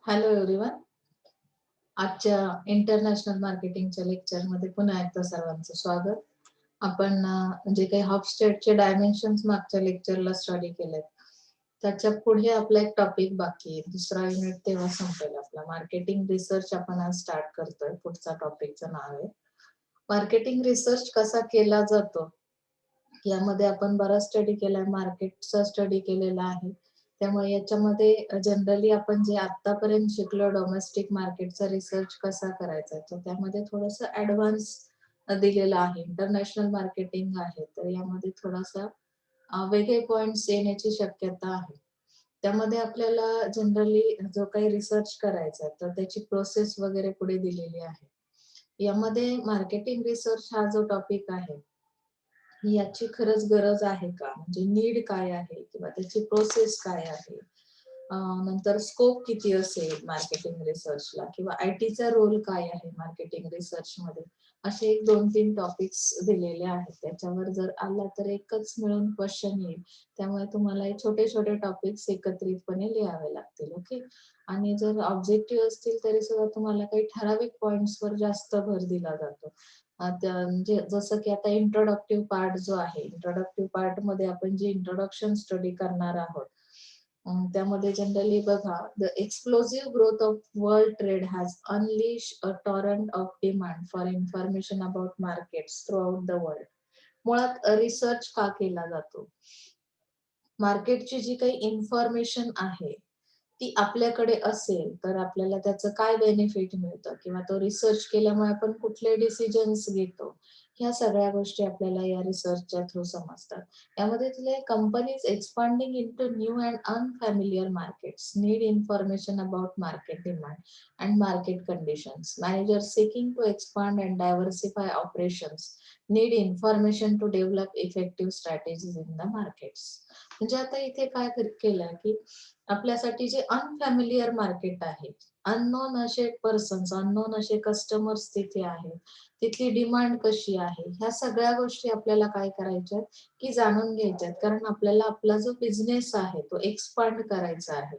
Hello everyone. आजच्या international मार्केटिंगच्या लेक्चरमध्ये पुन्हा एकदा सर्वांचं स्वागत. आपण जे काही हॉपस्टेडचे डायमेन्शन्स मागच्या लेक्चरला स्टडी केलेत त्याच्या पुढे आपला एक टॉपिक बाकी आहे. दुसरा युनिट तेव्हा संपेल आपला. मार्केटिंग रिसर्च आपण आज स्टार्ट करतोय. पुढचा टॉपिकचं नाव आहे मार्केटिंग रिसर्च कसा केला जातो. यामध्ये आपण बराच स्टडी केलाय, मार्केटचा स्टडी केलेला आहे. त्यामुळे याच्यामध्ये जनरली आपण जे आतापर्यंत शिकलो डोमेस्टिक मार्केटचा रिसर्च कसा करायचा तर त्यामध्ये थोडंसं ऍडव्हान्स दिलेलं आहे. इंटरनॅशनल मार्केटिंग आहे तर यामध्ये थोडासा वेगळे पॉइंट्स येण्याची शक्यता आहे. त्यामध्ये आपल्याला जनरली जो काही रिसर्च करायचा तर त्याची प्रोसेस वगैरे पुढे दिलेली आहे. यामध्ये मार्केटिंग रिसर्च हा जो टॉपिक आहे याची खरंच गरज आहे का, म्हणजे नीड काय आहे किंवा त्याची प्रोसेस काय आहे, नंतर स्कोप किती असेल मार्केटिंग रिसर्चला किंवा आयटीचा रोल काय आहे मार्केटिंग रिसर्च मध्ये, असे एक 2-3 टॉपिक्स दिलेले आहेत. त्याच्यावर जर आला तर एकच मिळून क्वेश्चन येईल. त्यामुळे तुम्हाला हे छोटे छोटे टॉपिक्स एकत्रितपणे लिहावे लागतील. ओके. आणि जर ऑब्जेक्टिव्ह असतील तरी सुद्धा तुम्हाला काही ठराविक पॉइंट्सवर जास्त भर दिला जातो. म्हणजे जसं की आता इंट्रोडक्टिव्ह पार्ट जो आहे, इंट्रोडक्टिव्ह पार्ट मध्ये आपण जे इंट्रोडक्शन स्टडी करणार आहोत त्यामध्ये जनरली बघा, the एक्सप्लोसिव्ह growth of world trade has unleash a Torrent of demand for information about markets through out the world. मुळात रिसर्च का केला जातो? मार्केटची जी काही इन्फॉर्मेशन आहे ती आपल्याकडे असेल तर आपल्याला त्याचं काय बेनिफिट मिळतं किंवा तो रिसर्च केल्यामुळे आपण कुठले डिसिजन्स घेतो, ह्या सगळ्या गोष्टी आपल्याला या रिसर्चच्या थ्रू समजतात. यामध्ये तिथे companies expanding into new and unfamiliar markets need information about market demand and market conditions. Managers seeking to expand and diversify operations need information to develop effective strategies in the markets. म्हणजे आता इथे काय केलंय की आपल्यासाठी जे unfamiliar market आहे, unknown असे persons, unknown असे कस्टमर्स तिथे आहेत, तिथली डिमांड कशी आहे, ह्या सगळ्या गोष्टी आपल्याला काय करायच्या की जाणून घ्यायच्यात. कारण आपल्याला आपला जो बिझनेस आहे तो एक्सपांड करायचा आहे.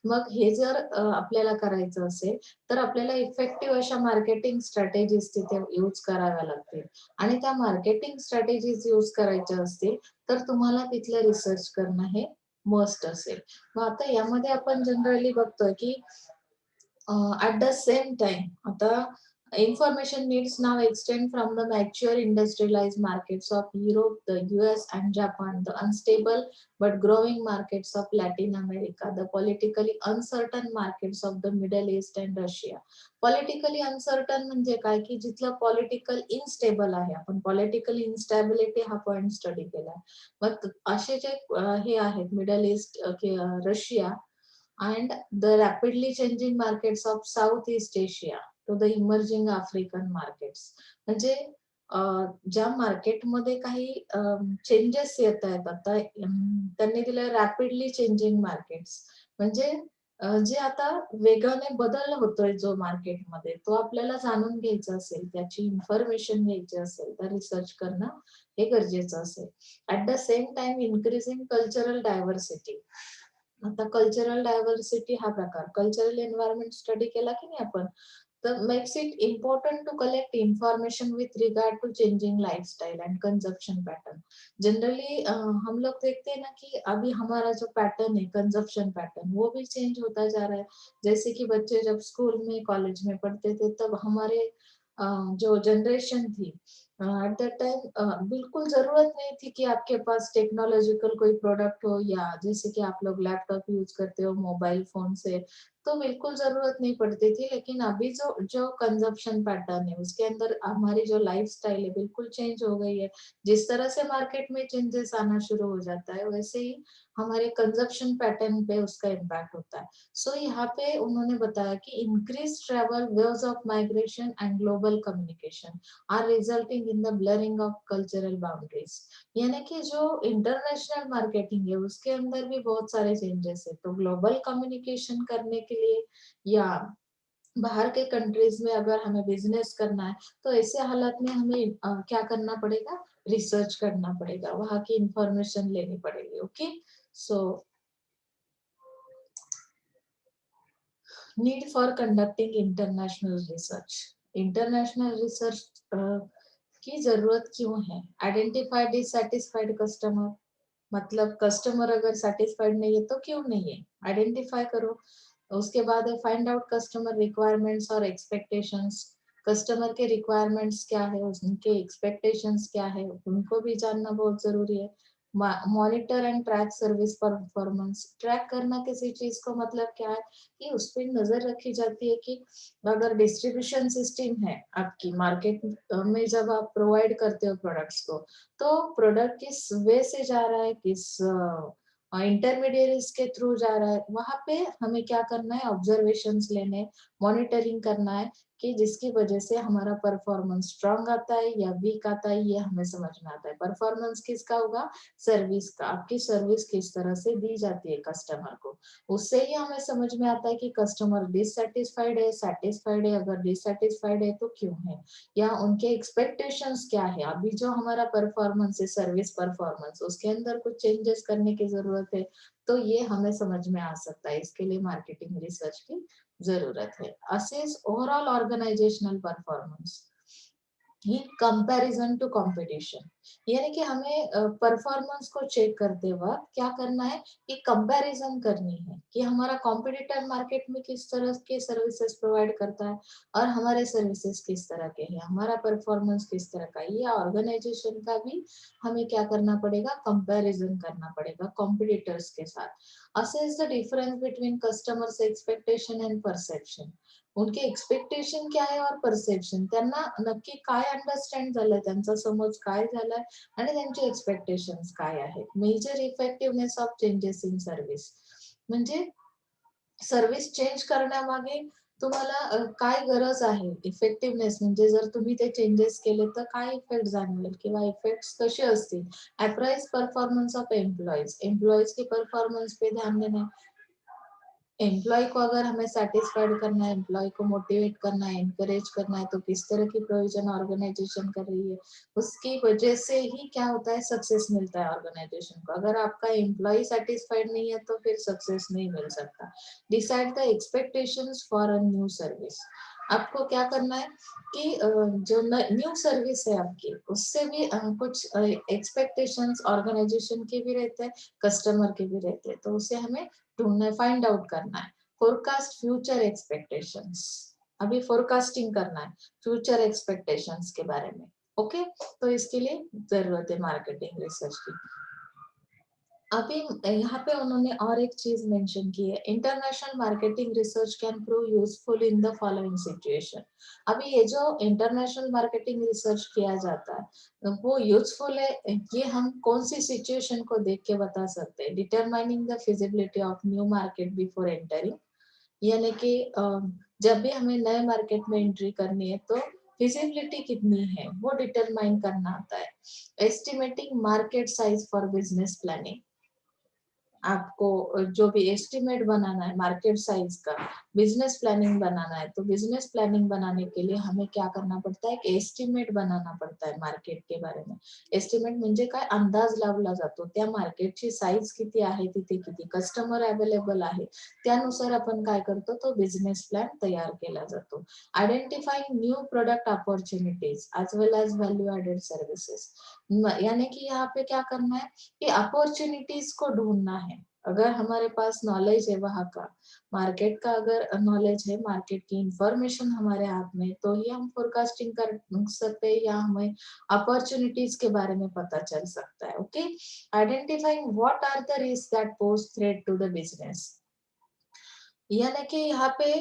मग हे जर आपल्याला करायचं असेल तर आपल्याला इफेक्टिव्ह अशा मार्केटिंग स्ट्रॅटेजीज तिथे यूज कराव्या लागतील. आणि त्या मार्केटिंग स्ट्रॅटेजीज यूज करायच्या असतील तर तुम्हाला तिथलं रिसर्च करणं हे मस्ट असेल. मग आता यामध्ये आपण जनरली बघतोय की at the same time आता information needs now extend from the mature industrialized markets of Europe, the US and Japan, the unstable but growing markets of Latin America, the politically uncertain markets of the Middle East and Russia. Politically uncertain म्हणजे काय की जिथलं political instable आहे, आपण political instability हा point study केला. मग असे जे हे आहेत middle east, Russia and the rapidly changing markets of Southeast Asia to the emerging African markets. म्हणजे ज्या मार्केटमध्ये काही चेंजेस येत आहेत आता, त्यांनी दिलं रॅपिडली चेंजिंग मार्केट्स. म्हणजे जे आता वेगाने बदल होतोय जो मार्केटमध्ये तो आपल्याला जाणून घ्यायचा असेल, त्याची इन्फॉर्मेशन घ्यायची असेल तर रिसर्च करणं हे गरजेचं असेल. At the same time increasing cultural diversity. आता कल्चरल डायव्हर्सिटी हा प्रकार, कल्चरल एन्व्हायरमेंट स्टडी केला की नाही आपण, तर makes it important to collect information with regard to changing lifestyle and consumption pattern. Generally हम लोग देखते हैं ना कि अभी हमारा जो पैटर्न है कंजप्शन पैटर्न वो भी चेंज होता जा रहा है. जैसे कि बच्चे जब स्कूल में कॉलेज में पढ़ते थे तब हमारे जो जनरेशन थी एट दैट टाइम बिल्कुल जरूरत नहीं थी कि आपके पास टेक्नोलॉजिकल कोई प्रोडक्ट हो, या जैसे कि आप लोग लैपटॉप यूज करते हो मोबाइल फोन से, तो बिल्कुल जरूरत नहीं पड़ती थी. लेकिन अभी जो जो कंजप्शन पैटर्न है उसके अंदर हमारी जो लाइफस्टाइल है बिल्कुल चेंज हो गई है. जिस तरह से मार्केट में चेंजेस आना शुरू हो जाता है वैसे ही हमारे कंजप्शन पैटर्न पे उसका इम्पैक्ट होता है. सो यहाँ पे उन्होंने बताया कि increase travel, waves of migration and global communication are resulting in the blurring of cultural boundaries. यानी कि जो इंटरनेशनल मार्केटिंग है उसके अंदर भी बहुत सारे चेंजेस है. तो ग्लोबल कम्युनिकेशन करने के लिए या बाहर के कंट्रीज में अगर हमें बिजनेस करना है तो ऐसे हालात में हमें क्या करना पड़ेगा, रिसर्च करना पड़ेगा, वहाँ की इंफॉर्मेशन लेनी पड़ेगी. Okay. So need for conducting international research. International research की जरूरत क्यों है? आइडेंटिफाई डिससैटिस्फाइड कस्टमर, मतलब कस्टमर अगर सेटिस्फाइड नहीं है तो क्यों नहीं है, आइडेंटिफाई करो। उसके बाद है फाइंड आउट कस्टमर रिक्वायरमेंट्स और एक्सपेक्टेशंस। कस्टमर के रिक्वायरमेंट्स क्या है, उनके एक्सपेक्टेशंस क्या है, उनको भी जानना बहुत जरूरी है। Monitor and track service performance. Track करना किसी चीज को मतलब क्या है कि उस पर नजर रखी जाती है कि अगर डिस्ट्रीब्यूशन सिस्टम है आपकी मार्केट में, जब आप प्रोवाइड करते हो प्रोडक्ट्स को, तो प्रोडक्ट किस वे से जा रहा है, किस इंटरमीडियरीज के थ्रू जा रहा है, वहां पे हमें क्या करना है, ऑब्जर्वेशंस लेने, मॉनिटरिंग करना है कि जिसकी वजह से हमारा परफॉर्मेंस स्ट्रांग आता है या वीक आता है, ये हमें समझ में आता है। परफॉर्मेंस किसका होगा? सर्विस का। आपकी सर्विस किस तरह से दी जाती है कस्टमर को, उससे ही हमें समझ में आता है कि कस्टमर डिससेटिस्फाइड है, सेटिस्फाइड है, अगर डिससेटिस्फाइड है तो क्यों है, या उनके एक्सपेक्टेशंस क्या है। अभी जो हमारा परफॉर्मेंस है, सर्विस परफॉर्मेंस, उसके अंदर कुछ चेंजेस करने की जरूरत है, तो ये हमें समझ में आ सकता है। इसके लिए मार्केटिंग रिसर्च की जरूरत है। Assess overall organisational performance in comparison to competition, यानी कि हमें परफॉर्मेंस को चेक करते वक्त क्या करना है कि कंपैरिजन करनी है कि हमारा कॉम्पिटिटर मार्केट में किस तरह के सर्विसेज प्रोवाइड करता है और हमारे सर्विसेज किस तरह के हैं, हमारा परफॉर्मेंस किस तरह का है। ये ऑर्गेनाइजेशन का भी हमें क्या करना पड़ेगा, कंपैरिजन करना पड़ेगा कॉम्पिटिटर्स के साथ। Assess the difference between customers expectation and perception, उनके एक्सपेक्टेशन काय आहे और परसेप्शन, त्यांना नक्की काय अंडरस्टँड झालंय, त्यांचा समज काय झालाय आणि त्यांचे एक्सपेक्टेशन्स काय आहेत. Measure effectiveness of changes in service, म्हणजे सर्व्हिस चेंज करण्यामागे तुम्हाला काय गरज आहे, इफेक्टिव्हनेस म्हणजे जर तुम्ही ते चेंजेस केले तर काय इफेक्ट जाणवेल किंवा इफेक्ट्स कसे असतील. Apprise performance of employees, employees की परफॉर्मेंस पे ध्यान देना, एम्प्लॉय को अगर हमें सेटिस्फाइड करना है, एम्प्लॉय को मोटिवेट करना है, एनकरेज करना है, तो किस तरह की प्रोविजन ऑर्गेनाइजेशन कर रही है, उसकी वजह से ही क्या होता है, सक्सेस मिलता है ऑर्गेनाइजेशन को। अगर आपका एम्प्लॉय सेटिस्फाइड नहीं है तो फिर सक्सेस नहीं मिल सकता। Decide the expectations for a new service, आपको क्या करना है कि जो न्यू सर्विस है आपकी, उससे भी कुछ एक्सपेक्टेशंस ऑर्गेनाइजेशन के भी रहते हैं, कस्टमर के भी रहते हैं, तो उसे हमें ढूंढना है, फाइंड आउट करना है। फोरकास्ट फ्यूचर एक्सपेक्टेशंस, अभी फोरकास्टिंग करना है फ्यूचर एक्सपेक्टेशंस के बारे में। ओके, तो इसके लिए जरूरत है मार्केटिंग रिसर्च की। अभी यहाँ पे उन्होंने और एक चीज मेंशन की है, international marketing research can prove useful in the following situation. अभी ये जो इंटरनेशनल मार्केटिंग रिसर्च किया जाता है वो यूजफुल है, ये हम कौन सी सिचुएशन को देख के बता सकते हैं। Determining the feasibility of new market before entering, यानी कि जब भी हमें नए मार्केट में एंट्री करनी है तो फिजिबिलिटी कितनी है वो डिटरमाइन करना आता है। Estimating market size for business planning, आपको जो भी एस्टिमेट बनाना है मार्केट साइज का, बिजनेस प्लानिंग बनाना है, तो बिजनेस प्लानिंग बनाने के लिए हमें क्या करना पडता है, एक एस्टिमेट बनाना पडता है मार्केट के बारे में। एस्टिमेट म्हणजे काय, अंदाज लावला जातो त्या मार्केटची साईज किती आहे, तिथे किती कस्टमर अवेलेबल आहे, त्यानुसार आपण काय करतो, तो बिझनेस प्लॅन तयार केला जातो। Identifying new product opportunities as well as value added services, यानी कि यहाँ पे क्या करना है कि अपॉर्चुनिटीज को ढूंढना है। अगर हमारे पास नॉलेज है वहाँ का, मार्केट का अगर नॉलेज है, मार्केट की इंफॉर्मेशन हमारे हाथ में, तो ही हम फोरकास्टिंग कर सकते हैं या हमें अपॉर्चुनिटीज के बारे में पता चल सकता है। Okay, identifying what are the risk that pose threat to the business, यानी कि यहाँ पे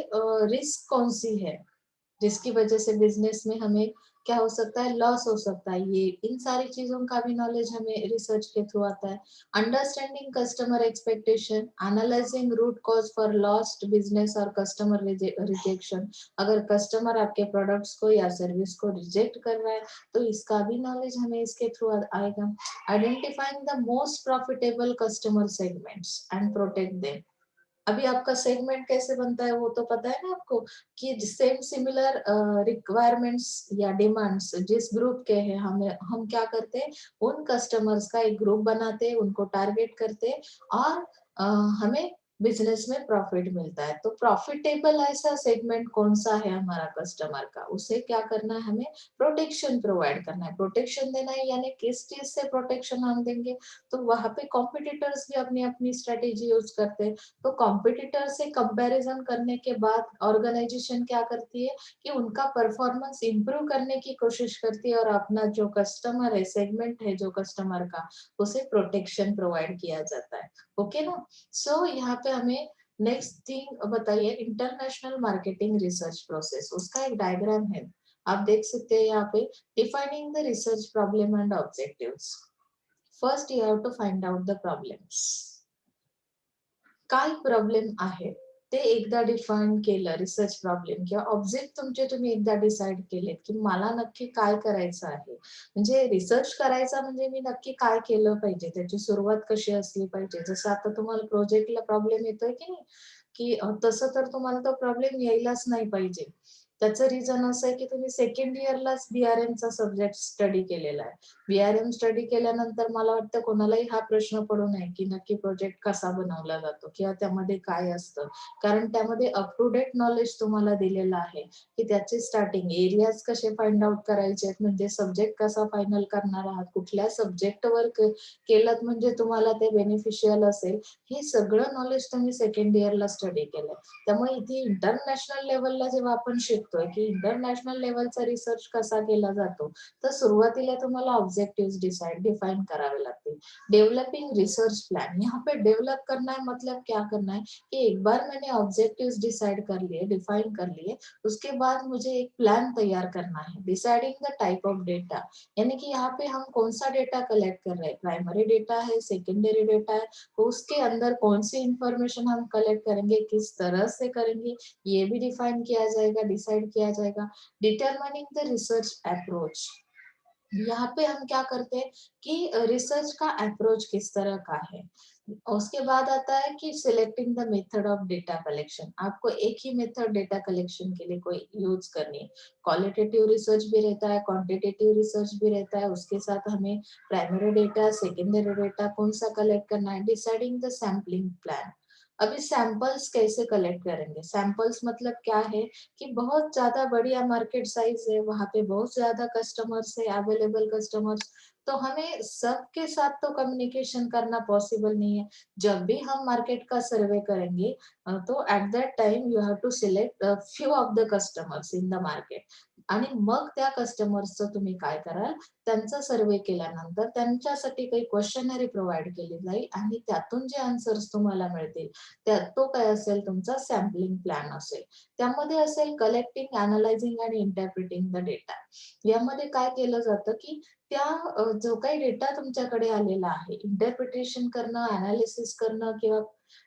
रिस्क कौन सी है जिसकी वजह से बिजनेस में हमें क्या हो सकता है, लॉस हो सकता है। ये इन सारी चीजों का भी नॉलेज हमें रिसर्च के थ्रू आता है। Understanding customer expectation, analysing root cause for lost business और कस्टमर रिजेक्शन, अगर कस्टमर आपके प्रोडक्ट्स को या सर्विस को रिजेक्ट कर रहा है तो इसका भी नॉलेज हमें इसके थ्रू आएगा। Identifying the most profitable customer segments and protect them, अभी आपका सेगमेंट कैसे बनता है वो तो पता है ना आपको, कि सेम सिमिलर रिक्वायरमेंट्स या डिमांड्स जिस ग्रुप के हैं, हम क्या करते हैं, उन कस्टमर्स का एक ग्रुप बनाते हैं, उनको टारगेट करते हैं और हमें बिजनेस में प्रॉफिट मिलता है। तो प्रॉफिटेबल ऐसा सेगमेंट कौन सा है हमारा कस्टमर का, उसे क्या करना है, हमें प्रोटेक्शन प्रोवाइड करना है। प्रोटेक्शन देना है यानी किस चीज से प्रोटेक्शन हम देंगे, तो वहां पे कॉम्पिटिटर्स भी अपनी अपनी स्ट्रेटेजी यूज करते हैं। तो कॉम्पिटिटर से कंपैरिजन करने के बाद ऑर्गेनाइजेशन क्या करती है कि उनका परफॉर्मेंस इंप्रूव करने की कोशिश करती है और अपना जो कस्टमर है, सेगमेंट है जो कस्टमर का, उसे प्रोटेक्शन प्रोवाइड किया जाता है। ओके ना। सो यहाँ पे हमें नेक्स्ट थिंग बताइए, इंटरनेशनल मार्केटिंग रिसर्च प्रोसेस, उसका एक डायग्राम है, आप देख सकते हैं यहाँ पे। Defining the research problem and objectives. First you have to find out the problems, काय प्रॉब्लेम आहे ते एकदा डिफाइन केलं, रिसर्च प्रॉब्लेम किंवा ऑब्जेक्ट तुमचे तुम्ही एकदा डिसाइड केलेत की मला नक्की काय करायचं आहे, म्हणजे रिसर्च करायचा म्हणजे मी नक्की काय केलं पाहिजे, त्याची सुरुवात कशी असली पाहिजे. जसं आता तुम्हाला प्रोजेक्टला प्रॉब्लेम येतोय की नाही, की तसं तर तुम्हाला तो प्रॉब्लेम यायलाच नाही पाहिजे. त्याचं रिझन असं आहे की तुम्ही सेकंड इयरलाच बीआरएमचा सब्जेक्ट स्टडी केलेला आहे. बीआरएम स्टडी केल्यानंतर मला वाटतं कोणालाही हा प्रश्न पडू नये की नक्की प्रोजेक्ट कसा बनवला जातो किंवा त्यामध्ये काय असतं, कारण त्यामध्ये अप टू डेट नॉलेज तुम्हाला दिलेलं आहे की त्याचे स्टार्टिंग एरियाज कसे फाइंड आउट करायचे, म्हणजे सब्जेक्ट कसा फायनल करणार आहात, कुठल्या सब्जेक्टवर केलं म्हणजे तुम्हाला ते बेनिफिशियल असेल, हे सगळं नॉलेज तुम्ही सेकंड इयरला स्टडी केलंय. त्यामुळे इथे इंटरनॅशनल लेवलला जेव्हा आपण शिकतोय की इंटरनॅशनल लेवलचा रिसर्च कसा केला जातो, तर सुरुवातीला तुम्हाला ऑब्जेक्टिव्स डिफाइन करावे लागतील। डेवलपिंग रिसर्च प्लान, यहाँ पे डेवलप करना है मतलब क्या करना है कि एक बार मैंने ऑब्जेक्टिव्स डिसाइड कर लिए, डिफाइन कर लिए, उसके बाद मुझे एक प्लान तैयार करना है। Deciding the type of data, यानी कि यहाँ पे हम कौन सा डेटा कलेक्ट कर रहे हैं, प्राइमरी डेटा है, सेकेंडरी डेटा है, तो उसके अंदर कौन सी इंफॉर्मेशन हम कलेक्ट करेंगे, किस तरह से करेंगे, ये भी डिफाइन किया जाएगा, डिसाइड किया जाएगा। डिटरमाइनिंग द रिसर्च अप्रोच, यहाँ पे हम क्या करते हैं कि रिसर्च का अप्रोच किस तरह का है। उसके बाद आता है कि selecting the method of data collection, आपको एक ही मेथड डेटा कलेक्शन के लिए कोई यूज करनी है। क्वालिटेटिव रिसर्च भी रहता है, क्वांटिटेटिव रिसर्च भी रहता है, उसके साथ हमें प्राइमरी डेटा, सेकेंडरी डेटा कौन सा कलेक्ट करना है। डिसाइडिंग द सैम्पलिंग प्लान, अभी सैंपल्स कैसे कलेक्ट करेंगे, सैंपल्स मतलब क्या है कि बहुत ज्यादा बढ़िया मार्केट साइज है, वहां पे बहुत ज्यादा कस्टमर्स है, अवेलेबल कस्टमर्स, तो हमें सबके साथ तो कम्युनिकेशन करना पॉसिबल नहीं है। जब भी हम मार्केट का सर्वे करेंगे तो at that time you have to select few of the customers in the market, आणि मग त्या कस्टमर्सचं तुम्ही काय कराल, त्यांचा सर्वे केल्यानंतर त्यांच्यासाठी काही क्वेश्चनरी प्रोव्हाइड केली जाईल आणि त्यातून जे आन्सर्स तुम्हाला मिळतील त्यात तो काय असेल, तुमचा सॅम्पलिंग प्लॅन असेल। त्यामध्ये असेल कलेक्टिंग, अनालायझिंग आणि इंटरप्रिटिंग द डेटा। यामध्ये काय केलं जातं की त्या जो काही डेटा तुमच्याकडे आलेला आहे, इंटरप्रिटेशन करणं, अनालिसिस करणं किंवा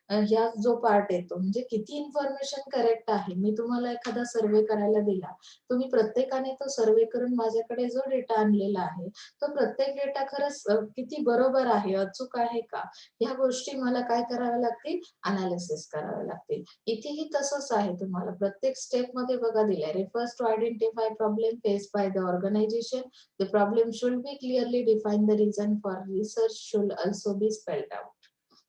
ह्या जो पार्ट येतो म्हणजे किती इन्फॉर्मेशन करेक्ट आहे। मी तुम्हाला एखादा सर्वे करायला दिला, तुम्ही प्रत्येकाने तो सर्वे करून माझ्याकडे जो डेटा आणलेला आहे, तो प्रत्येक डेटा खरंच किती बरोबर आहे, अचूक आहे का, ह्या गोष्टी मला काय कराव्या लागतील, अनालिसिस करावे लागतील। इथेही तसंच आहे, तुम्हाला प्रत्येक स्टेप मध्ये बघा दिलंय, refers to identify problem face by the organisation, the problem should be clearly define, the reason for research should also be spelled out.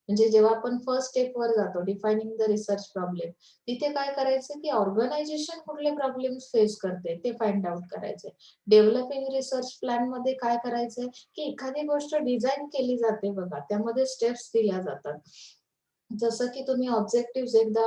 म्हणजे जेव्हा आपण फर्स्ट स्टेप वर जातो, डिफाइनिंग द रिसर्च प्रॉब्लेम, तिथे काय करायचं की ऑर्गनायझेशन कुठले प्रॉब्लेम्स फेस करते ते फाइंड आउट करायचे। डेव्हलपिंग रिसर्च प्लॅन मध्ये काय करायचंय की एखादी गोष्ट डिझाईन केली जाते बघा, त्यामध्ये स्टेप्स दिल्या जातात। जसं की तुम्ही ऑब्जेक्टिव्ह एकदा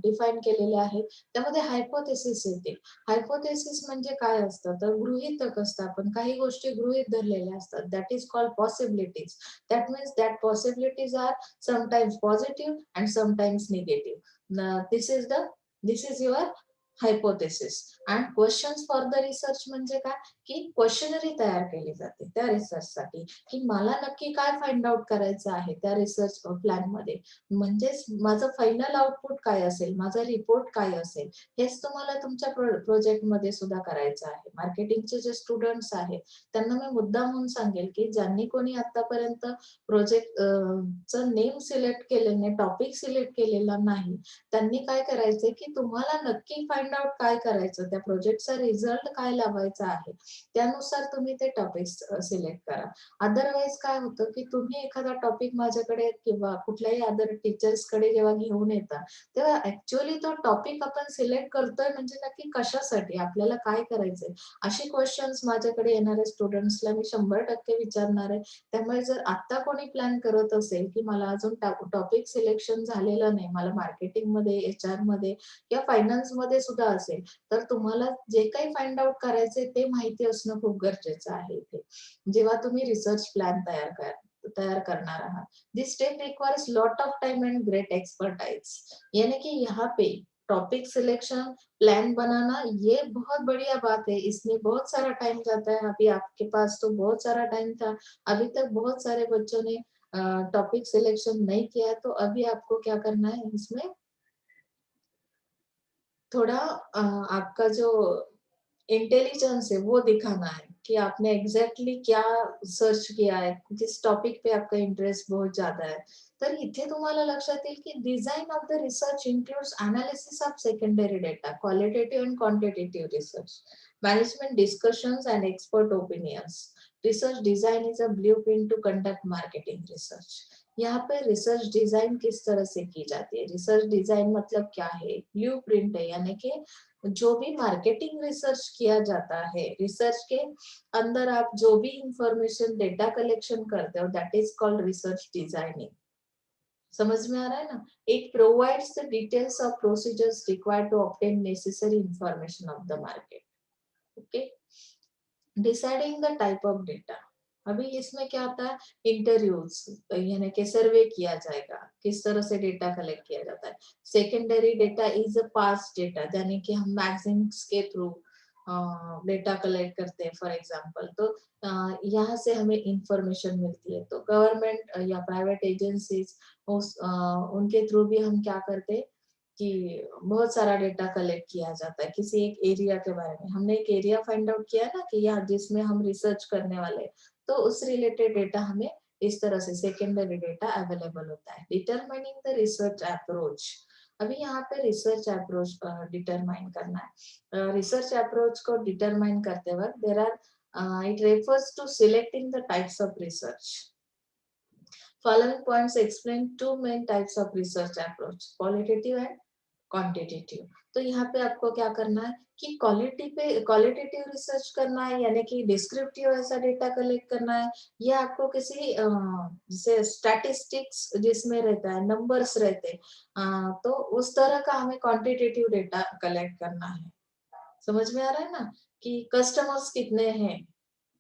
डिफाइन केलेले आहेत, त्यामध्ये हायपोथेसिस येते। हायपोथेसिस म्हणजे काय असतं, तर गृहीतक असतं, आपण काही गोष्टी गृहीत धरलेल्या असतात, that is called possibilities. That means that possibilities are sometimes positive and sometimes negative. This is your hypothesis and questions for the research म्हणजे काय की क्वेश्चनरी तयार केली जाते त्या रिसर्चसाठी, की मला नक्की काय फाइंड आउट करायचं आहे त्या रिसर्च प्लॅन मध्ये, म्हणजेच माझं फायनल आउटपुट काय असेल, माझा रिपोर्ट काय असेल, हेच तुम्हाला तुमच्या प्रोजेक्ट मध्ये सुद्धा करायचं आहे। मार्केटिंगचे जे स्टुडंट्स आहेत त्यांना मी मुद्दामून सांगेल की ज्यांनी कोणी आतापर्यंत प्रोजेक्ट चं नेम सिलेक्ट केलेलं नाही, टॉपिक सिलेक्ट केलेला नाही, त्यांनी काय करायचंय की तुम्हाला नक्की फाइंड फाइंड आउट काय करायचं, त्या प्रोजेक्टचा रिझल्ट काय लावायचा आहे, त्यानुसार तुम्ही ते टॉपिक्स सिलेक्ट करा. अदरवाईज काय होतं, की तुम्ही एखादा टॉपिक माझ्याकडे किंवा कुठल्याही अदर टीचर्सकडे जेव्हा घेऊन येता, तेव्हा ॲक्चुअली तो टॉपिक आपण सिलेक्ट करतोय म्हणजे नक्की कशासाठी? आपल्याला काय करायचंय? असे क्वेशन्स माझ्याकडे येणाऱ्या स्टुडंट्सला मी 100% विचारणार आहे. त्यामुळे जर आत्ता कोणी प्लॅन करत असेल, की मला अजून टॉपिक सिलेक्शन झालेलं नाही, मला मार्केटिंगमध्ये, एचआरमध्ये किंवा फायनान्समध्ये सुद्धा असेल, तर तुम्हाला जे काही फाइंड आउट करायचंय ते माहिती असणं खूप गरजेचं आहे इथे. जेव्हा तुम्ही रिसर्च प्लॅन तयार करणार आहात. This step requires lot of time and great expertise. यानी कि यहाँ पे टॉपिक सिलेक्शन प्लान बनाना ये बहुत बढ़िया बात है, इसमें बहुत सारा टाइम जाता है। अभी आपके पास तो बहुत सारा टाइम था, अभी तक बहुत सारे बच्चों ने टॉपिक सिलेक्शन नहीं किया है, तो अभी आपको क्या करना है इसमें थोड़ा आपका जो इंटेलिजेंस है वो दिखाना है कि आपने एग्जैक्टली क्या सर्च किया आहे, किस टॉपिक पे आपका इंटरेस्ट बहुत ज्यादा आहे. तर इथे तुम्हाला लक्षात येईल की design of the research includes analysis of secondary data, qualitative and quantitative research, management discussions and expert opinions. Research design is a blueprint to conduct marketing research. यहाँ पे रिसर्च डिजाइन किस तरह से की जाती है? रिसर्च डिजाइन मतलब क्या है? ब्लूप्रिंट है, यानी कि जो भी मार्केटिंग रिसर्च किया जाता है, रिसर्च के अंदर आप जो भी इंफॉर्मेशन डेटा कलेक्शन करते हो, that is called research designing. समझ में आ रहा है ना? It provides the details of procedures required to obtain necessary information of the market. Okay. Deciding the type of data. अभी इसमें क्या आता है, इंटरव्यूज यानी कि सर्वे किया जाएगा, किस तरह से डेटा कलेक्ट किया जाता है. Secondary data is a pass data, यानी कि हम मैगजीन्स के थ्रू डेटा कलेक्ट करते हैं फॉर एग्जांपल, तो यहाँ से हमें इंफॉर्मेशन मिलती है. तो गवर्नमेंट या प्राइवेट एजेंसीज उनके थ्रू भी हम क्या करते हैं कि बहुत सारा डेटा कलेक्ट किया जाता है किसी एक एरिया के बारे में. हमने एक एरिया फाइंड आउट किया ना कि यहाँ जिसमें हम रिसर्च करने वाले हैं, तो उस रिलेटेड डेटा हमें इस तरह से सेकेंडरी डेटा अवेलेबल होता है. Determining the research approach. अभी यहाँ पे रिसर्च अप्रोच डिटरमाइन करना है. रिसर्च अप्रोच को डिटरमाइन करते वक्त there are it refers to selecting the types of research. Following points explain two main types of research approach, qualitative and quantitative. तो यहाँ पे आपको क्या करना है कि क्वालिटेटिव रिसर्च करना है, यानी कि डिस्क्रिप्टिव ऐसा डेटा कलेक्ट करना है, या आपको किसी जैसे स्टैटिस्टिक्स जिसमें रहता है, नंबर्स रहते हैं, तो उस तरह का हमें क्वांटिटेटिव डेटा कलेक्ट करना है. समझ में आ रहा है ना कि कस्टमर्स कितने हैं,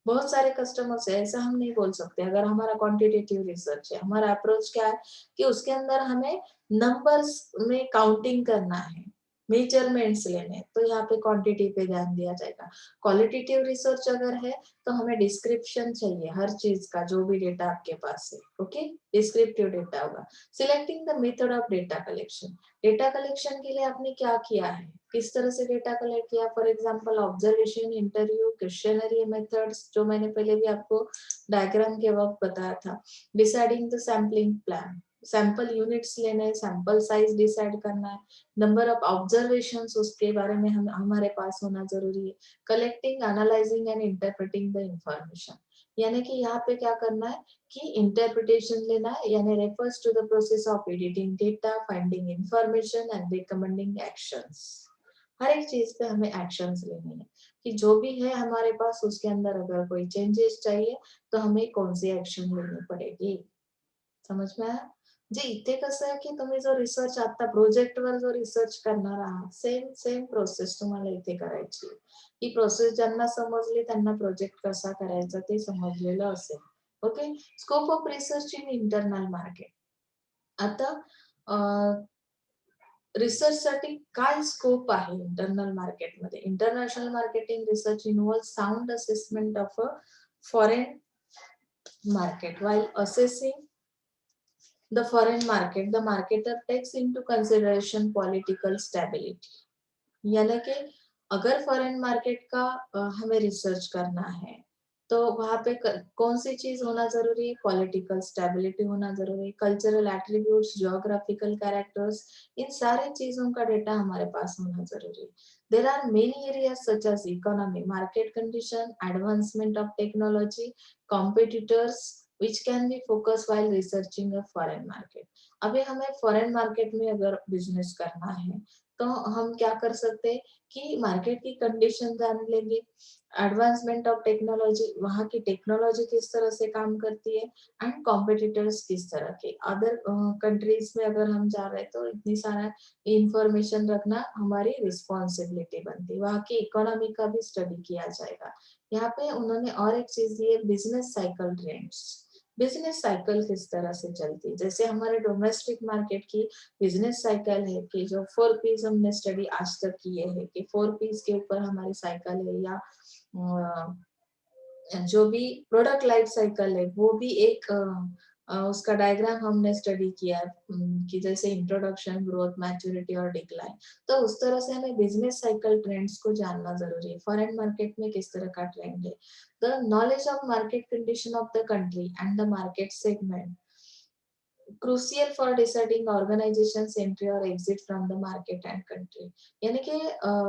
बहुत सारे कस्टमर्स है, ऐसा हम नहीं बोल सकते. अगर हमारा क्वांटिटेटिव रिसर्च है, हमारा अप्रोच क्या है कि उसके अंदर हमें नंबर्स में काउंटिंग करना है, मेजरमेंट्स लेने, तो यहाँ पे क्वांटिटी पे ध्यान दिया जाएगा. क्वालिटेटिव रिसर्च अगर है तो हमें डिस्क्रिप्शन चाहिए हर चीज का, जो भी डेटा आपके पास है. ओके, डिस्क्रिप्टिव डेटा होगा. Selecting the method of data collection. Data collection के लिए आपने क्या किया है, किस तरह से डेटा कलेक्ट किया. For example observation, interview, questionnaire methods, जो मैंने पहले भी आपको डायग्राम के वक्त बताया था. Deciding the sampling plan. Sample units लेने, सैंपल साइज डिसाइड करना है. नंबर ऑफ ऑब्जर्वेशंस उसके बारे में हमारे पास होना जरूरी है. Collecting, analysing and interpreting the information. यानी कि यहाँ पे क्या करना है कि इंटरप्रिटेशन लेना है, यानी refers to the process of editing data, finding information and recommending actions. हर एक चीज पे हमें एक्शंस लेने हैं कि जो भी है हमारे पास उसके अंदर अगर कोई चेंजेस चाहिए तो हमें कौन सी एक्शन लेनी पडेगी. समझ में आया. जे इथे कसं आहे की तुम्ही जो रिसर्च आता प्रोजेक्टवर जो रिसर्च करणार आहात, सेम सेम प्रोसेस तुम्हाला इथे करायची. ही प्रोसेस ज्यांना समजली त्यांना प्रोजेक्ट कसा करायचा ते समजलेलं असेल. Okay. Scope of research in internal market. आता रिसर्च साठी काय स्कोप आहे इंटरनल मार्केटमध्ये. International marketing research involves sound assessment of a foreign market. While assessing the foreign market, the marketer takes into consideration political stability. यानी कि अगर foreign market का हमें रिसर्च करना है तो वहां पे कौन सी चीज होना जरूरी है, पॉलिटिकल स्टेबिलिटी होना जरूरी है, कल्चरल एट्रीब्यूट्स, जियोग्राफिकल कैरेक्टर्स, इन सारे चीजों का डेटा हमारे पास होना जरूरी है. There are many areas such as economy, market condition, advancement of technology, competitors which can be focused while researching a foreign market. अभी हमें फॉरेन मार्केट में अगर बिजनेस करना है तो हम क्या कर सकते हैं कि मार्केट की कंडीशन जान लेंगे, एडवांसमेंट ऑफ टेक्नोलॉजी, वहाँ की टेक्नोलॉजी किस तरह से काम करती है, एंड कॉम्पिटिटर्स किस तरह के, अदर कंट्रीज में अगर हम जा रहे हैं तो इतनी सारा इंफॉर्मेशन रखना हमारी रिस्पॉन्सिबिलिटी बनती है. वहाँ की इकोनॉमी का भी स्टडी किया जाएगा. यहाँ पे उन्होंने और एक चीज दी है, business cycle trends. Business cycle किस तरह से चलती है, जैसे हमारे डोमेस्टिक मार्केट की बिजनेस साइकिल है कि जो 4 Ps हमने स्टडी आज तक किए हैं कि 4 Ps के ऊपर हमारी साइकिल है, या जो भी प्रोडक्ट लाइफ साइकिल है वो भी एक उसका डायग्राम हमने स्टडी किया है कि जैसे इंट्रोडक्शन, ग्रोथ, मैच्योरिटी और डिक्लाइन. तो उस तरह से हमें बिजनेस साइकिल ट्रेंड्स को जानना जरूरी है. फॉरेन मार्केट में किस तरह का ट्रेंड है, the knowledge of market condition of the country and the market segment crucial for deciding organisation entry और exit from the market and country. यानी कि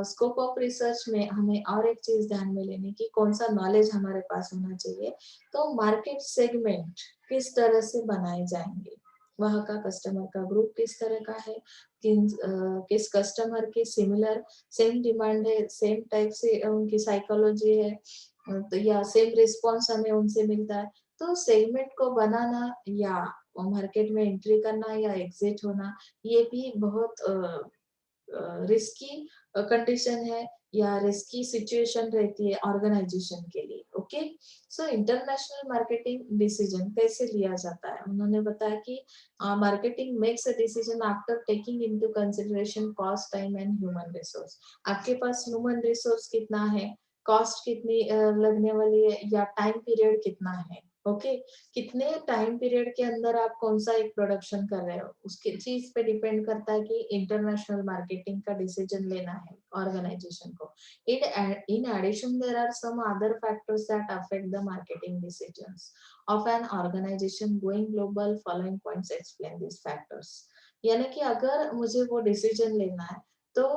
स्कोप ऑफ रिसर्च में हमें और एक चीज ध्यान में लेने की, कौन सा नॉलेज हमारे पास होना चाहिए. तो मार्केट सेगमेंट किस तरह से बनाए जाएंगे, वहाँ का कस्टमर का ग्रुप किस तरह का है, किस कस्टमर की सिमिलर सेम डिमांड है, सेम टाइप से उनकी साइकोलॉजी है, तो या सेम रिस्पॉन्स हमें उनसे मिलता है. तो सेगमेंट को बनाना या मार्केट में एंट्री करना या एग्जिट होना, ये भी बहुत रिस्की कंडीशन है या रिस्की सिचुएशन रहती है ऑर्गेनाइजेशन के लिए. Okay, so international marketing decision कैसे लिया जाता है, उन्होंने बताया कि marketing makes a decision after taking into consideration cost, time and human resource. आपके पास ह्यूमन रिसोर्स कितना है, कॉस्ट कितनी लगने वाली है, या टाइम पीरियड कितना है. ओके, कितने टाइम पीरियड के अंदर आप कौन सा एक प्रोडक्शन कर रहे हो, उसके चीज पे डिपेंड करता है कि इंटरनेशनल मार्केटिंग का डिसीजन लेना है ऑर्गेनाइजेशन को. In addition there are some other factors that affect the marketing decisions of an organisation going global. Following points explain this factors. यानी कि अगर मुझे वो डिसीजन लेना है तो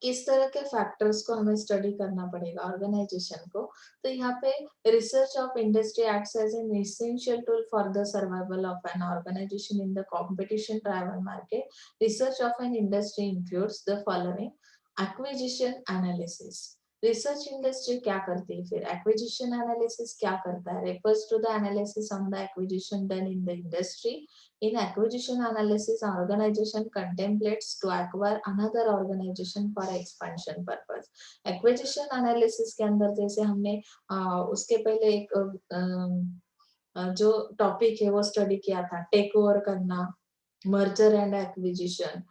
किस तरह के फैक्टर्स को हमें स्टडी करना पड़ेगा ऑर्गेनाइजेशन को. तो यहाँ पे research of industry acts as an essential tool for the survival of an organisation in the competition driven market. Research of an industry includes the following: acquisition analysis. Research industry क्या करती है, फिर acquisition analysis क्या करता है, refers to the analysis on the acquisition done in the industry. In acquisition analysis, an organization contemplates to acquire another organization for expansion purpose. Acquisition analysis के अंदर जैसे हमने उसके पहले एक जो टॉपिक है वो स्टडी किया था, टेक ओवर करना, मर्जर एंड एक्विजिशन,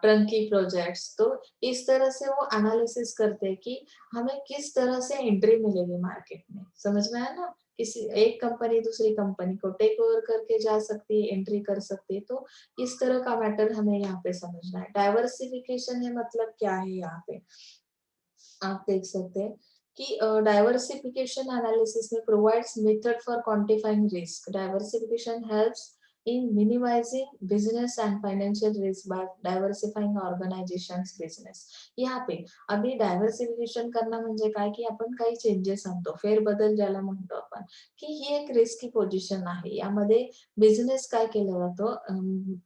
ट्रंकी प्रोजेक्ट्स. तो इस तरह से वो एनालिसिस करते हैं कि हमें किस तरह से एंट्री मिलेगी मार्केट में. समझ में आया ना, किसी एक कंपनी दूसरी कंपनी को टेक ओवर करके जा सकती है, एंट्री कर सकती है. तो इस तरह का मैटर हमें यहाँ पे समझना है. डाइवर्सिफिकेशन है मतलब क्या है, यहाँ पे आप देख सकते हैं कि डाइवर्सिफिकेशन एनालिसिस में provides method for quantifying risk. Diversification helps in minimizing business and financial risk by diversifying organizations business. यहाँ पे अभी डायव्हर्सिफिकेशन करना म्हणजे काय की आपण काही चेंजेस आणतो, फेरबदल ज्याला म्हणतो आपण, की ही एक रिस्की पोझिशन आहे. यामध्ये बिझनेस काय केला जातो,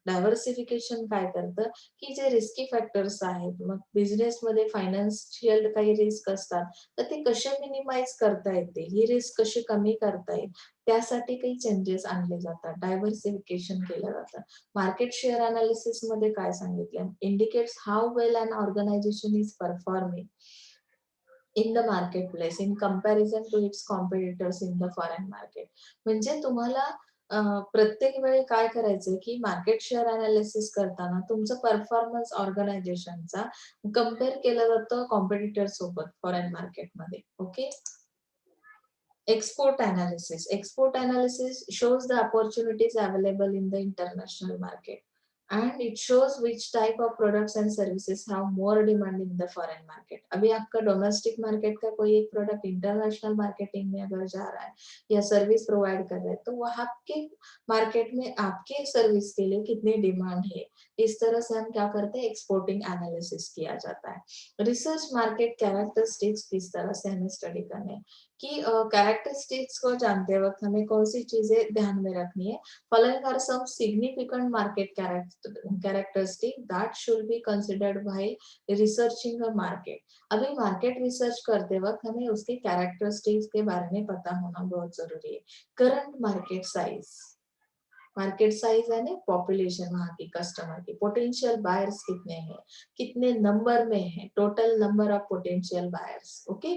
डायव्हर्सिफिकेशन काय करतं की जे रिस्की फॅक्टर्स आहेत, मग बिझनेस मध्ये फायनान्शियल काही रिस्क असतात, तर ते कसे मिनिमाइज करता येतील, ही रिस्क कशी कमी करता येईल, त्यासाठी काही चेंजेस आणले जातात, डायव्हर्सिफिकेशन केलं जातं. मार्केट शेअर अनालिसिस मध्ये काय सांगितलं, indicates how well an organisation is performing in the market place in comparison to its competitors in the foreign market. म्हणजे तुम्हाला प्रत्येक वेळी काय करायचंय की मार्केट शेअर अनालिसिस करताना तुमचं परफॉर्मन्स ऑर्गनायझेशनचा कम्पेअर केलं जातं कॉम्पिटिटर सोबत फॉरेन मार्केटमध्ये. Okay, export analysis. Export analysis shows the opportunities available in the international market and it shows which type of products and services have more demand in the foreign market. अभी आपका domestic market का कोई एक product international marketing में अगर जा रहा है या सर्विस प्रोवाइड कर रहा है तो वहाँ के मार्केट में आपके सर्विस के लिए कितनी डिमांड है, इस तरह से हम क्या करते हैं, एक्सपोर्टिंग एनालिसिस किया जाता है। रिसर्च मार्केट कैरेक्टरिस्टिक्स किस तरह से हमें स्टडी करने हैं कि कैरेक्टरिस्टिक्स को जानते वक्त हमें कौन सी चीजें ध्यान में रखनी है। Following are some significant market characteristic that should be considered while researching a market. अभी मार्केट रिसर्च करते वक्त हमें उसके कैरेक्टरिस्टिक्स के बारे में पता होना बहुत जरूरी है। करंट मार्केट साइज है ना, पॉपुलेशन वहाँ की कस्टमर की, पोटेंशियल बायर्स कितने हैं, कितने नंबर में है, total number of potential buyers. Okay,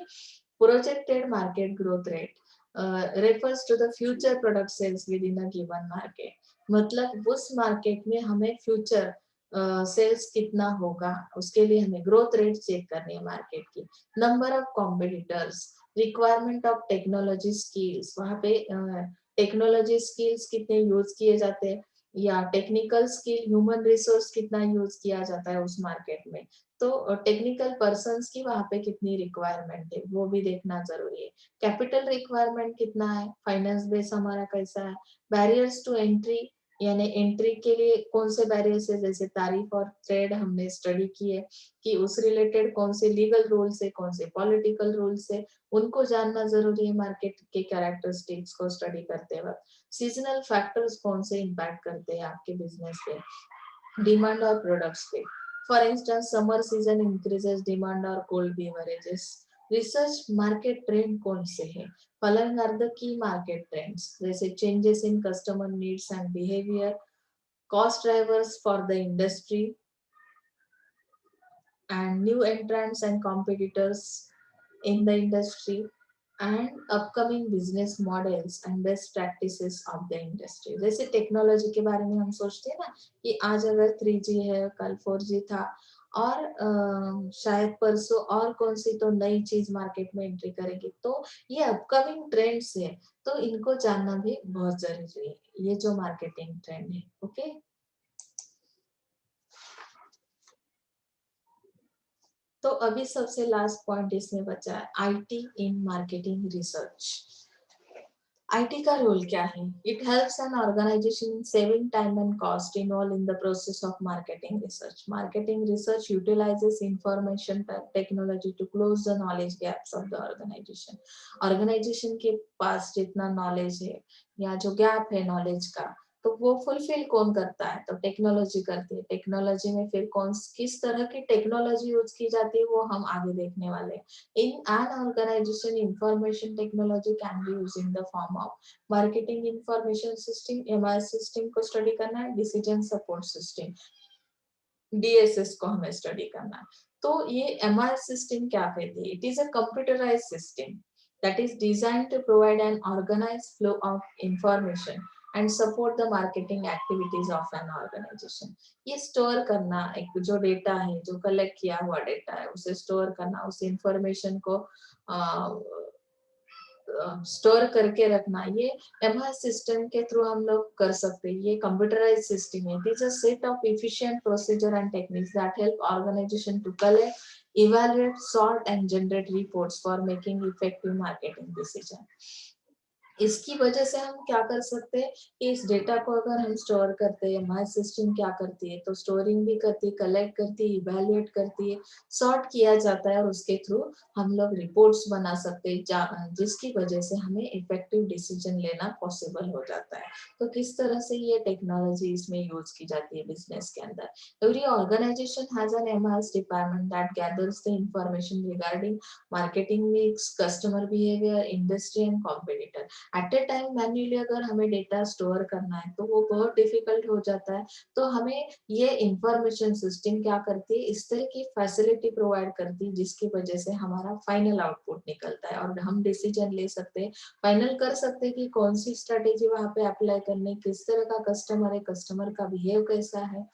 projected market growth rate refers to the future product sales within a given market. मतलब उस मार्केट में हमें फ्यूचर सेल्स कितना होगा उसके लिए हमें ग्रोथ रेट चेक करनी है मार्केट की। Number of competitors, requirement of technology skills, वहाँ पे टेक्नोलॉजी स्किल्स कितने यूज किए जाते हैं या टेक्निकल स्किल, ह्यूमन रिसोर्स कितना यूज किया जाता है उस मार्केट में, तो टेक्निकल पर्सन्स की वहाँ पे कितनी रिक्वायरमेंट है वो भी देखना जरूरी है। कैपिटल रिक्वायरमेंट कितना है, फाइनेंस बेस हमारा कैसा है, बैरियर्स टू एंट्री यानी एंट्री के लिए कौन से बैरियर्स है, जैसे तारीफ और ट्रेड हमने स्टडी की है कि उस रिलेटेड कौन से लीगल रूल्स है, कौन से पॉलिटिकल रूल्स है, उनको जानना जरूरी है मार्केट के कैरेक्टरिस्टिक्स को स्टडी करते वक्त। सीजनल फैक्टर्स कौन से इम्पैक्ट करते हैं आपके बिजनेस पे, डिमांड और प्रोडक्ट्स पे। For instance summer season increases demand और cold beverages. Research market trend कौन से है, following are the key market trends, जैसे changes in customer needs and behaviour, cost drivers for the industry and new entrants and competitors in the industry, and upcoming business models and best practices of the industry। जैसे technology के बारे में हम सोचते हैं ना कि आज अगर 3G है, कल 4G था, और शायद परसों और कौन सी तो नई चीज मार्केट में एंट्री करेगी, तो ये अपकमिंग ट्रेंड्स है, तो इनको जानना भी बहुत जरूरी है, ये जो मार्केटिंग ट्रेंड है। ओके, तो अभी सबसे लास्ट पॉइंट इसमें बचा है, IT in marketing research. IT का रोल क्या है? It helps an organisation in saving time and cost involve in the process of marketing research. Marketing research utilises information technology to close the knowledge gaps of the organisation. Organisation के पास जितना knowledge है या जो gap है knowledge का, तो वो फुलफिल कौन करता है, तो टेक्नोलॉजी करती है। टेक्नोलॉजी में फिर कौन किस तरह की टेक्नोलॉजी यूज की जाती है वो हम आगे देखने वाले हैं। In an organization, information technology can be used in the form of marketing information system, MIS system को स्टडी करना है, डिसीजन सपोर्ट सिस्टम DSS को हमें स्टडी करना है। तो ये MIS सिस्टम क्या कहती है? It is a computerised system that is designed to provide an organized flow of information and support the marketing activities of an organization। ये स्टोर करना, एक जो डेटा है, जो कलेक्ट किया हुआ डेटा है, उसे स्टोर करना, उस इंफॉर्मेशन को स्टोर करके रखना, ये एमआईएस सिस्टम के थ्रू हम लोग कर सकते हैं। ये कंप्यूटराइज्ड सिस्टम है। It is a set of efficient procedure and techniques that help organisation to collect, evaluate, sort and generate reports for making effective marketing decision। इसकी वजह से हम क्या कर सकते हैं, इस डेटा को अगर हम स्टोर करते हैं, हमारी सिस्टम क्या करती है, तो स्टोरिंग भी करती है, कलेक्ट करती है, इवेल्युएट करती है, सॉर्ट किया जाता है और उसके थ्रू हम लोग रिपोर्ट्स बना सकते हैं, जिसकी वजह से हमें इफेक्टिव डिसीजन लेना पॉसिबल हो जाता है। तो किस तरह से ये टेक्नोलॉजी इसमें यूज की जाती है बिजनेस के अंदर। Every organisation has an MIS department that gathers the information regarding marketing mix, customer behaviour, industry and competitor. At a time manually अगर हमें डेटा स्टोर करना है तो वो बहुत डिफिकल्ट हो जाता है। तो हमें ये इंफॉर्मेशन सिस्टम क्या करती है, इस तरह की फैसिलिटी प्रोवाइड करती है जिसकी वजह से हमारा फाइनल आउटपुट निकलता है और हम डिसीजन ले सकते हैं, फाइनल कर सकते हैं कि कौन सी स्ट्रेटेजी वहां पे अप्लाई करनी, किस तरह का कस्टमर है, कस्टमर का बिहेव कैसा है,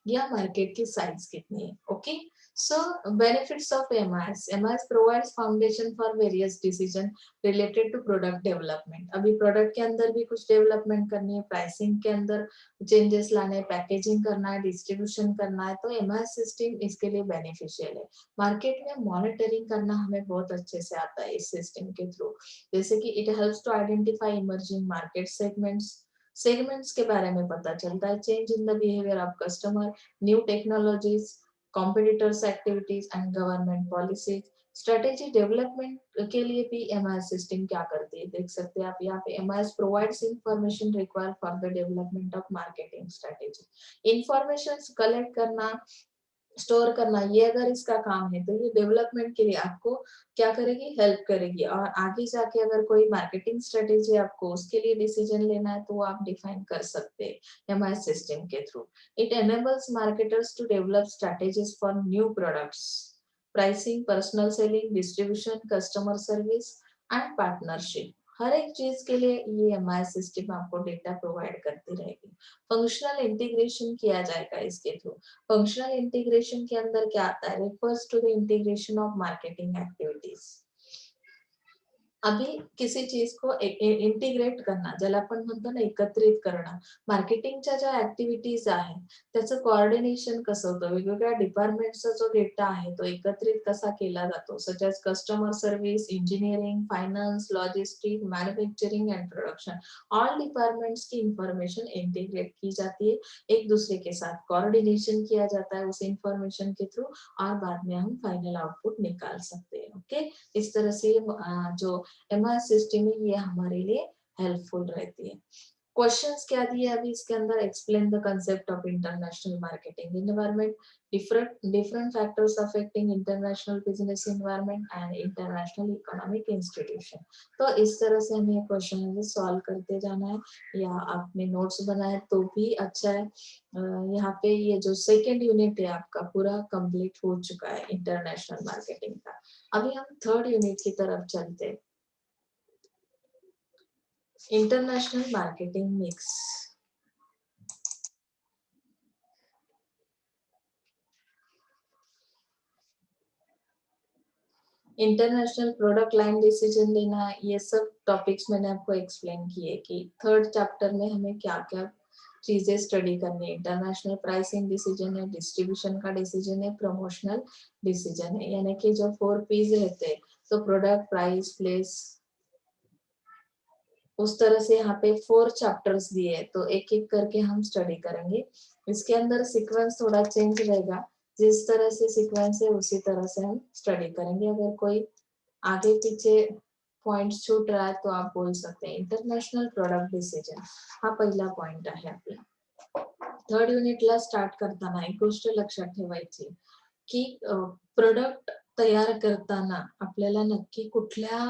या मार्केट की साइज कितनी है। Okay, So benefits of MIS. MIS provides foundation for various decision related to product development. अभी प्रोडक्ट के अंदर भी कुछ डेवलपमेंट करनी है, प्राइसिंग के अंदर चेंजेस लाने, पैकेजिंग करना है, डिस्ट्रीब्यूशन करना है, तो MIS सिस्टम इसके लिए बेनिफिशियल है. मार्केट में मॉनिटरिंग करना हमें बहुत अच्छे से आता है इस सिस्टम के थ्रू. जैसे कि it helps to identify emerging market segments के बारे में पता चलता है, change in the behaviour of customer, new technologies, competitors activities and government policies. Strategy development के लिए भी एमआईएस सिस्टम क्या करती है, देख सकते हैं आप यहाँ पे. MIS provides information required for the development of marketing strategy. Information collect करना, स्टोर करना, ये अगर इसका काम है तो ये डेवलपमेंट के लिए आपको क्या करेगी, हेल्प करेगी. और आगे जाके अगर कोई मार्केटिंग स्ट्रेटेजी आपको उसके लिए डिसीजन लेना है तो वो आप डिफाइन कर सकते हैं एमआईएस सिस्टम के through. It enables marketers to develop strategies for new products, pricing, personal selling, distribution, customer service and partnership. हर एक चीज के लिए ये एमआईएस सिस्टम आपको डेटा प्रोवाइड करती रहेगी. फंक्शनल इंटीग्रेशन किया जाएगा इसके थ्रू. फंक्शनल इंटीग्रेशन के अंदर क्या आता है, refers to the integration of marketing activities. अभी किसी चीज को इंटिग्रेट करना, ज्याला आपण म्हणतो ना एकत्रित करणं, मार्केटिंगच्या ज्या ऍक्टिव्हिटीज आहेत त्याचं कोऑर्डिनेशन कसं होतं, वेगवेगळ्या डिपार्टमेंटचा जो डेटा आहे तो एकत्रित कसा केला जातो, such as customer service, engineering, finance, logistic, manufacturing and production. All departments की इंफॉर्मेशन इंटीग्रेट की जाती है, एक दूसरे के साथ कोऑर्डिनेशन किया जाता है उस इंफॉर्मेशन के थ्रू, और बाद में हम फाइनल आउटपुट निकाल सकते हैं. ओके, इस तरह से जो एमआईएस सिस्टम है ये हमारे लिए हेल्पफुल रहती है. क्वेश्चंस क्या दिए अभी इसके अंदर, explain the concept of international marketing environment, different factors affecting international business environment and international economic institution. तो इस तरह से हमें क्वेश्चन सॉल्व करते जाना है, या आपने नोट्स बनाए तो भी अच्छा है. यहाँ पे ये जो सेकेंड यूनिट है आपका पूरा कंप्लीट हो चुका है इंटरनेशनल मार्केटिंग का. अभी हम थर्ड यूनिट की तरफ चलते हैं, international marketing mix. International product line decision लेना, ये सब टॉपिक्स मैंने आपको एक्सप्लेन किए कि थर्ड चैप्टर में हमें क्या क्या चीजें स्टडी करनी है. इंटरनेशनल प्राइसिंग डिसीजन है, डिस्ट्रीब्यूशन का डिसीजन है, प्रमोशनल डिसीजन है, यानी कि जो 4 पीज रहते हैं, तो प्रोडक्ट, प्राइस, प्लेस, उस तरह से यहाँ पे 4 चैप्टर्स दिए, तो एक एक करके हम स्टडी करेंगे. इसके अंदर सीक्वेंस थोड़ा चेंज रहेगा, जिस तरह से सीक्वेंस है उसी तरह से हम स्टडी करेंगे. अगर कोई आगे पीछे पॉइंट्स छूट रहा है तो आप बोल सकते हैं. इंटरनेशनल प्रोडक्ट डिसिजन हा पहिला पॉइंट आहे आपला. थर्ड युनिटला स्टार्ट करताना एक गोष्ट लक्षात ठेवायची की प्रोडक्ट तयार करताना आपल्याला नक्की कुठल्या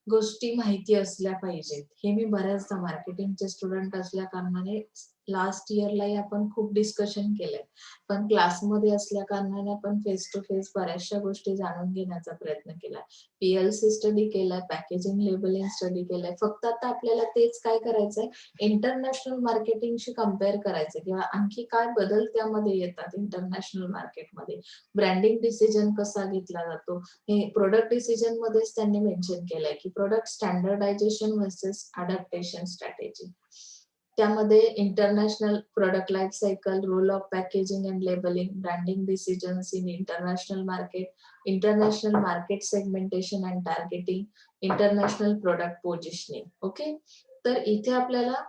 गोष्टी माहिती असल्या पाहिजेत. हे मी बऱ्याचदा मार्केटिंगचे स्टुडंट असल्या कारणाने लास्ट इयरलाही आपण खूप डिस्कशन केलंय, पण क्लासमध्ये असल्या कारणाने आपण फेस टू फेस बऱ्याचशा गोष्टी जाणून घेण्याचा प्रयत्न केलाय. पीएलसी स्टडी केलाय, पॅकेजिंग लेबलिंग स्टडी केलाय. फक्त आता आपल्याला तेच काय करायचंय, इंटरनॅशनल मार्केटिंगशी कम्पेअर करायचं किंवा आणखी काय बदल त्यामध्ये येतात इंटरनॅशनल मार्केटमध्ये. ब्रँडिंग डिसिजन कसा घेतला जातो, हे प्रोडक्ट डिसिजन मध्येच त्यांनी मेन्शन केलंय की product standardization versus adaptation strategy. त्यामध्ये international product life cycle, role of packaging and labeling, branding decisions in international market, international market segmentation and targeting, international product positioning. Okay, तर इथे आपल्याला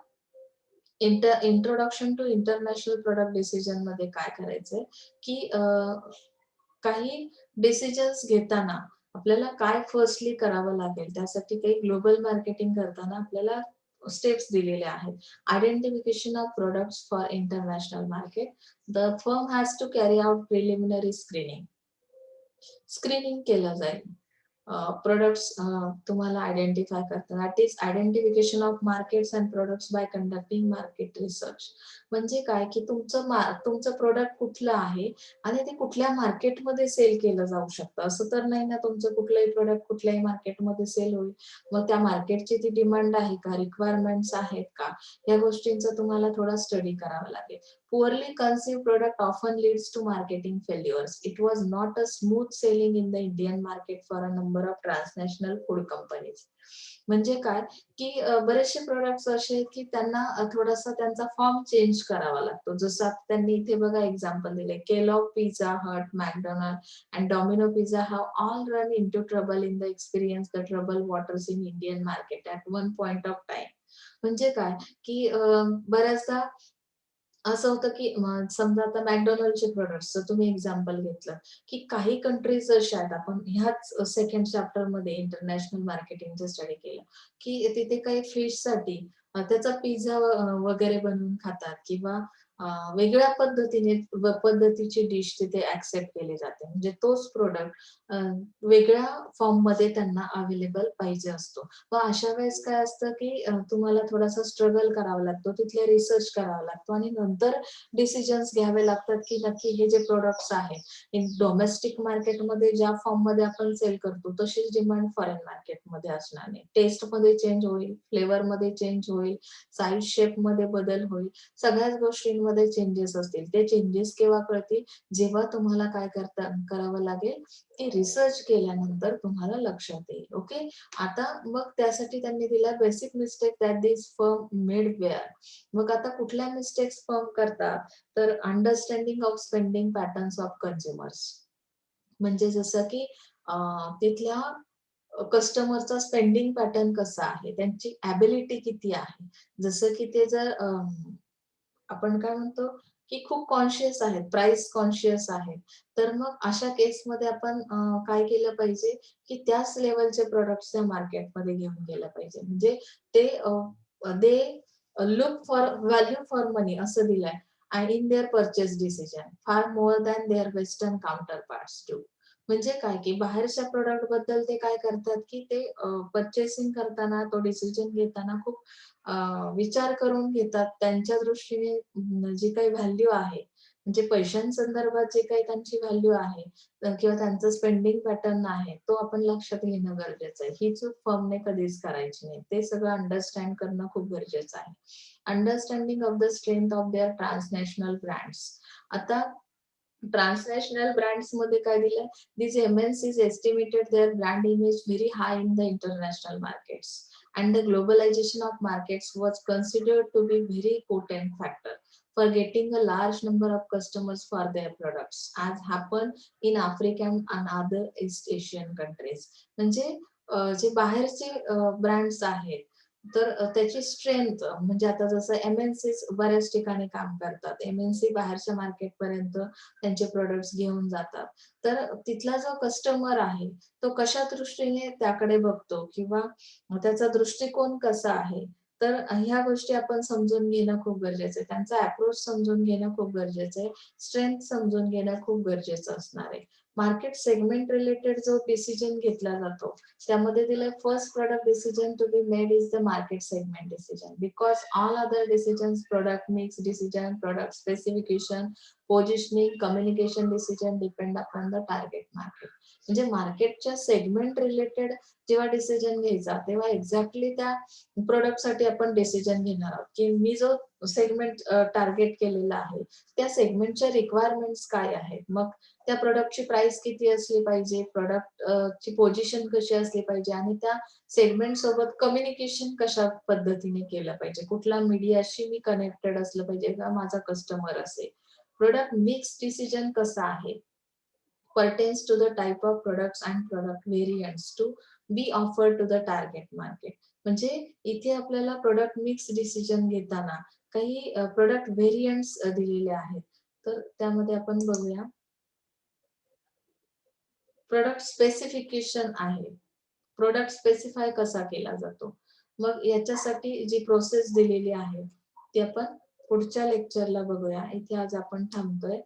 introduction to international product decision मध्ये काय करायचंय की काही decisions घेताना आपल्याला काय फर्स्टली करावं लागेल, त्यासाठी काही ग्लोबल मार्केटिंग करताना आपल्याला स्टेप्स दिलेले आहेत. Identification of products for international market. The firm has to carry out preliminary screening. Screening केलं जाईल. प्रोडक्ट्स तुम्हाला आयडेंटिफाय करतात. That is identification of markets and products by conducting market research. म्हणजे काय की तुमचं प्रोडक्ट कुठलं आहे आणि ते कुठल्या मार्केटमध्ये सेल केलं जाऊ शकतं. असं तर नाही ना तुमचं कुठलंही प्रोडक्ट कुठल्याही मार्केटमध्ये सेल होईल. मग त्या मार्केटची ती डिमांड आहे का? रिक्वायरमेंट्स आहेत का? या गोष्टींचा तुम्हाला थोडा स्टडी करावा लागेल. Poorly conceived product often leads to marketing failures. It was not a smooth sailing in the Indian market for a number of transnational food companies. म्हणजे काय की बरेचसे प्रोडक्ट्स असे आहेत की त्यांना थोडासा त्यांचा फॉर्म चेंज करावा लागतो. जसं आता त्यांनी इथे बघा एक्झाम्पल दिले Kellogg, Pizza Hut, McDonald and Domino pizza have all run into trouble in the experience the trouble waters in Indian market at one point of time. म्हणजे काय की बऱ्याचदा असं होतं की समजा आता McDonald'sचे प्रॉडक्ट्सचं तुम्ही एक्झाम्पल घेतलं, की काही कंट्रीज अशा आहेत आपण ह्याच सेकंड चॅप्टरमध्ये इंटरनॅशनल मार्केटिंगचं स्टडी केलं, की तिथे काही फिशसाठी त्याचा पिझ्झा वगैरे बनवून खातात किंवा वेगळ्या पद्धतीची डिश तिथे ॲक्सेप्ट केली जाते. म्हणजे तोच प्रॉडक्ट वेगळ्या फॉर्ममध्ये त्यांना अवेलेबल पाहिजे असतो. मग अशा वेळेस काय असतं, की तुम्हाला थोडासा स्ट्रगल करावा लागतो. तिथले रिसर्च करावा लागतो आणि नंतर डिसिजन्स घ्यावे लागतात, की नक्की हे जे प्रॉडक्ट्स आहेत, इन डोमेस्टिक मार्केटमध्ये ज्या फॉर्ममध्ये आपण सेल करतो, तशीच डिमांड फॉरेन मार्केटमध्ये असणार नाही. टेस्टमध्ये चेंज होईल, फ्लेवरमध्ये चेंज होईल, साइज शेपमध्ये बदल होईल. सगळ्याच गोष्टींमध्ये चेंजेस असतील. ते चेंजेस केव्हा कळतील? जेव्हा तुम्हाला काय करावं लागेल, की रिसर्च केल्यानंतर तुम्हाला लक्षात येईल. ओके. आता मग त्यासाठी त्यांनी दिला basic mistake that this firm made were. मग आता कुठल्या मिस्टेक्स फर्म करतात? तर understanding of spending patterns of consumers. म्हणजे जसं की तिथल्या कस्टमरचा स्पेंडिंग पॅटर्न कसा आहे? त्यांची एबिलिटी किती आहे? जसं की ते जर आपण काय म्हणतो, की खूप कॉन्शियस आहेत, प्राइस कॉन्शियस आहेत. तर मग अशा केसमध्ये आपण काय केलं पाहिजे, की त्याच लेव्हलचे प्रॉडक्ट्स त्या मार्केटमध्ये घेऊन गेलं पाहिजे. म्हणजे ते they look for value for money असं दिलंय आणि in their purchase decision far more than their western counterparts do. म्हणजे काय, की बाहेरच्या प्रॉडक्टबद्दल ते काय करतात, की ते पर्चेसिंग करताना, तो डिसिजन घेताना खूप विचार करून घेतात. त्यांच्या दृष्टीने जी काही व्हॅल्यू आहे, म्हणजे पैशांसंदर्भात जे काही त्यांची व्हॅल्यू आहे किंवा त्यांचं स्पेंडिंग पॅटर्न आहे, तो आपण लक्षात घेणं गरजेचं आहे. ही चूक फर्मने कधीच करायची नाही. ते सगळं अंडरस्टँड करणं खूप गरजेचं आहे. Understanding of the strength of their transnational brands. आता ट्रान्सनॅशनल ब्रँड्समध्ये काय दिलंय? These MNCs estimated their brand image very high in the international markets, and the globalization of markets was considered to be very potent factor for getting a large number of customers for their products, as happened in African and other East Asian countries. म्हणजे जे बाहेरचे brands आहेत, तर त्याची strength म्हणजे आता जसं MNCs बऱ्याच ठिकाणी काम करतात. MNC बाहेरच्या मार्केटपर्यंत त्यांचे प्रॉडक्ट्स घेऊन जातात. तर तिथला जो कस्टमर आहे, तो कशा दृष्टीने त्याकडे बघतो किंवा त्याचा दृष्टिकोन कसा आहे. तर ह्या गोष्टी आपण समजून घेणं खूप गरजेचं आहे. त्यांचा अप्रोच समजून घेणं खूप गरजेचं आहे. स्ट्रेंथ समजून घेणं खूप गरजेचं असणार आहे. मार्केट सेगमेंट रिलेटेड जो डिसिजन घेतला जातो, त्यामध्ये दिलंय first product decision to be made is the market segment decision because all other decisions product mix decision, product specification, positioning, communication decision depend upon the target market. म्हणजे मार्केटच्या segment related जेव्हा decision घ्यायचा तेव्हा exactly त्या प्रोडक्टसाठी आपण decision घेणार आहोत, की मी जो सेगमेंट टार्गेट केलेला आहे, त्या सेगमेंटच्या रिक्वायरमेंट्स काय आहेत? मग त्या प्रॉडक्टची प्राइस किती असली पाहिजे? प्रॉडक्ट ची पोझिशन कशी असली पाहिजे? आणि त्या सेगमेंट सोबत कम्युनिकेशन कशा पद्धतीने केलं पाहिजे? कुठल्या मीडियाशी मी कनेक्टेड असलं पाहिजे का माझा कस्टमर असेल? प्रोडक्ट मिक्स डिसिजन कसा आहे? pertains to the type of products and product variants to be offered to the target market. म्हणजे इथे आपल्याला प्रोडक्ट मिक्स डिसिजन घेताना काही प्रोडक्ट व्हेरियंट्स दिलेले आहेत. तर त्यामध्ये आपण बघूया. प्रोडक्ट स्पेसिफिकेशन आहे. प्रोडक्ट स्पेसिफाय कसा केला जातो. मग याच्यासाठी जी प्रोसेस दिलेली आहे ती आपण पुढच्या लेक्चरला बघूया. इथे आज आपण थांबतोय.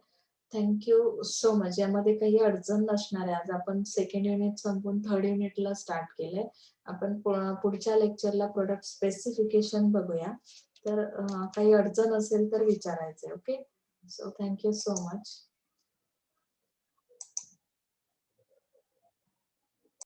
Thank you so much. यामध्ये काही अडचण नसणार आहे. आज आपण सेकंड युनिट संपवून थर्ड युनिटला स्टार्ट केलंय. आपण पुढच्या लेक्चरला प्रॉडक्ट स्पेसिफिकेशन बघूया. तर काही अडचण असेल तर विचारायचंय. Okay. So thank you so much.